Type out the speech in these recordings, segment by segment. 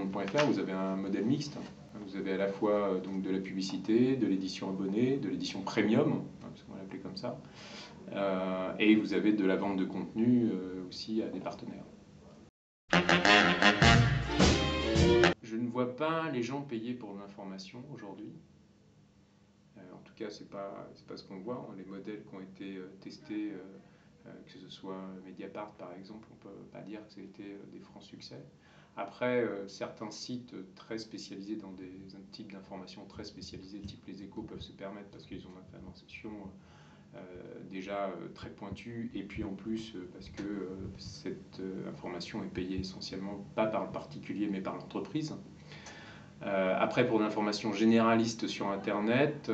monde.fr, vous avez un modèle mixte. Vous avez à la fois donc, de la publicité, de l'édition abonnée, de l'édition premium, parce qu'on va l'appeler comme ça, et vous avez de la vente de contenu aussi à des partenaires. Je ne vois pas les gens payer pour l'information aujourd'hui. En tout cas, c'est pas ce qu'on voit. Les modèles qui ont été testés, que ce soit Mediapart par exemple, on ne peut pas dire que ça a été des francs succès. Après, certains sites très spécialisés dans des types d'informations très spécialisés, type les Échos, peuvent se permettre parce qu'ils ont une information déjà très pointue, et puis en plus parce que cette information est payée essentiellement pas par le particulier mais par l'entreprise. Après, pour l'information généraliste sur Internet,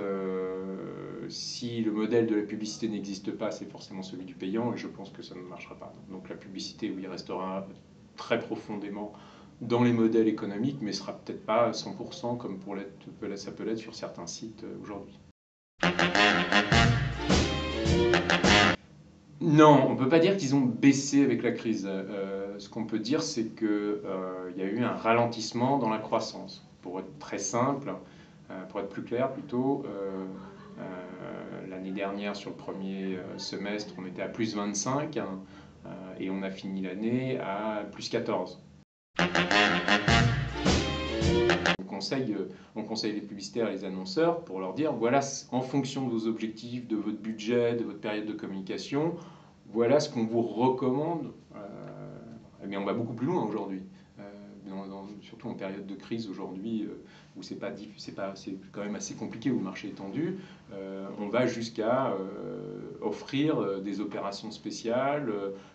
si le modèle de la publicité n'existe pas, c'est forcément celui du payant, et je pense que ça ne marchera pas. Donc la publicité, oui, restera très profondément dans les modèles économiques, mais ne sera peut-être pas à 100% comme ça peut l'être sur certains sites aujourd'hui. Non, on ne peut pas dire qu'ils ont baissé avec la crise. Ce qu'on peut dire, c'est qu'il y a eu un ralentissement dans la croissance. Pour être très simple, pour être plus clair plutôt, l'année dernière, sur le premier semestre, on était à plus 25 et on a fini l'année à plus 14. On conseille les publicitaires et les annonceurs pour leur dire, voilà, en fonction de vos objectifs, de votre budget, de votre période de communication, voilà ce qu'on vous recommande. Mais on va beaucoup plus loin aujourd'hui, surtout en période de crise aujourd'hui, où c'est quand même assez compliqué, où le marché est tendu. On va jusqu'à offrir des opérations spéciales,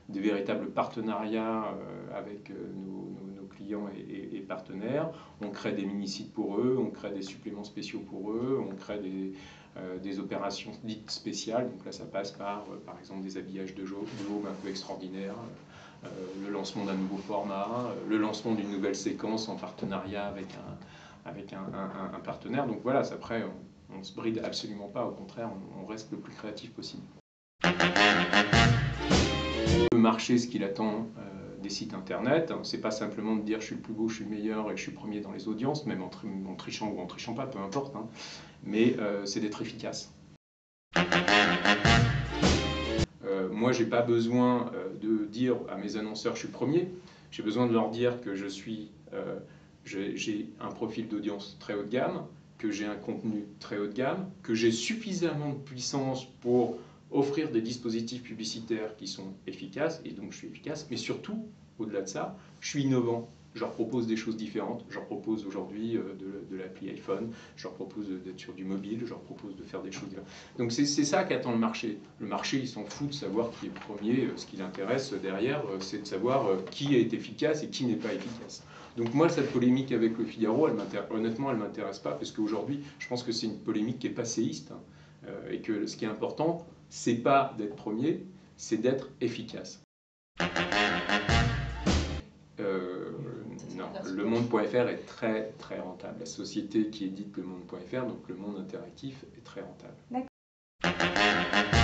des véritables partenariats avec nos clients et partenaires. On crée des mini-sites pour eux, on crée des suppléments spéciaux pour eux, on crée des opérations dites spéciales. Donc là, ça passe par exemple, des habillages de jour un peu extraordinaires, le lancement d'un nouveau format, le lancement d'une nouvelle séquence en partenariat avec un partenaire. Donc voilà, après, on ne se bride absolument pas, au contraire, on reste le plus créatif possible. Le marché, ce qu'il attend des sites internet, c'est pas simplement de dire je suis le plus beau, je suis le meilleur et je suis premier dans les audiences, même en trichant ou en trichant pas, peu importe, mais c'est d'être efficace. Moi, j'ai pas besoin de dire à mes annonceurs je suis le premier, j'ai besoin de leur dire que j'ai un profil d'audience très haut de gamme, que j'ai un contenu très haut de gamme, que j'ai suffisamment de puissance pour offrir des dispositifs publicitaires qui sont efficaces, et donc je suis efficace, mais surtout, au-delà de ça, je suis innovant. Je leur propose des choses différentes. Je leur propose aujourd'hui de l'appli iPhone, je leur propose d'être sur du mobile, je leur propose de faire des choses différentes. Donc c'est ça qu'attend le marché. Le marché, il s'en fout de savoir qui est premier. Ce qui l'intéresse derrière, c'est de savoir qui est efficace et qui n'est pas efficace. Donc moi, cette polémique avec Le Figaro, honnêtement, elle ne m'intéresse pas, parce qu'aujourd'hui, je pense que c'est une polémique qui est passéiste, et que ce qui est important, c'est pas d'être premier, c'est d'être efficace. Non, le monde.fr est très très rentable. La société qui édite le monde.fr, donc le monde interactif, est très rentable. D'accord.